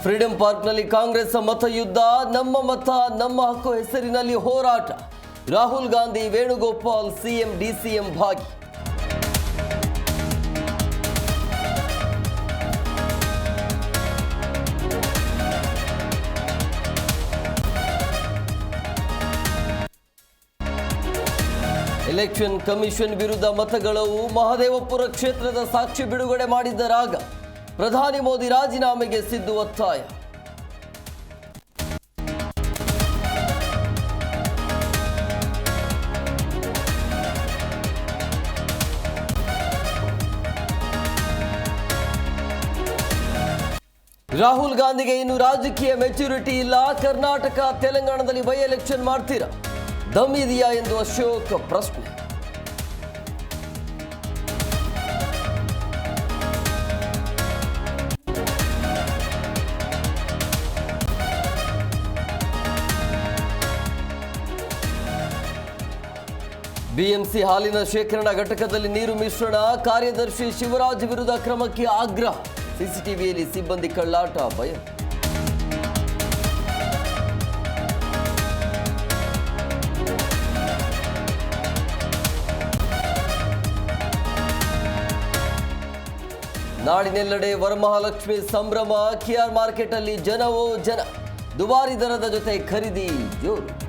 Freedom ಪಾರ್ಕ್ನಲ್ಲಿ ಕಾಂಗ್ರೆಸ್ ಮತಯುದ್ಧ, ನಮ್ಮ ಮತ ನಮ್ಮ ಹಕ್ಕು ಹೆಸರಿನಲ್ಲಿ ಹೋರಾಟ. ರಾಹುಲ್ ಗಾಂಧಿ, ವೇಣುಗೋಪಾಲ್, ಸಿಎಂ ಡಿಸಿಎಂ ಭಾಗಿ. ಎಲೆಕ್ಷನ್ ಕಮಿಷನ್ ವಿರುದ್ಧ ಮತಗಳವು. ಮಹದೇವಪುರ ಕ್ಷೇತ್ರದ ಸಾಕ್ಷಿ ಬಿಡುಗಡೆ ಮಾಡಿದ್ದ ರಾಗ. ಪ್ರಧಾನಿ ಮೋದಿ ರಾಜೀನಾಮೆಗೆ ಸಿದ್ದು ಒತ್ತಾಯ. ರಾಹುಲ್ ಗಾಂಧಿಗೆ ಇನ್ನು ರಾಜಕೀಯ ಮೆಚುರಿಟಿ ಇಲ್ಲ. ಕರ್ನಾಟಕ ತೆಲಂಗಾಣದಲ್ಲಿ ಬೈ ಎಲೆಕ್ಷನ್ ಮಾಡ್ತೀರಾ, ದಮ್ ಇದೆಯಾ ಎಂದು ಅಶೋಕ್ ಪ್ರಶ್ನೆ. ಬಿಎಂಸಿ ಹಾಲಿನ ಶೇಖರಣಾ ಘಟಕದಲ್ಲಿ ನೀರು ಮಿಶ್ರಣ. ಕಾರ್ಯದರ್ಶಿ ಶಿವರಾಜ್ ವಿರುದ್ಧ ಕ್ರಮಕ್ಕೆ ಆಗ್ರಹ. ಸಿಸಿಟಿವಿಯಲ್ಲಿ ಸಿಬ್ಬಂದಿ ಕಳ್ಳಾಟ ಭಯ. ನಾಡಿನೆಲ್ಲೆಡೆ ವರಮಹಾಲಕ್ಷ್ಮಿ ಸಂಭ್ರಮ. ಕೆಆರ್ ಮಾರ್ಕೆಟ್ ಅಲ್ಲಿ ಜನವೋ ಜನ. ದುಬಾರಿ ದರದ ಜೊತೆ ಖರೀದಿ ಜೋರು.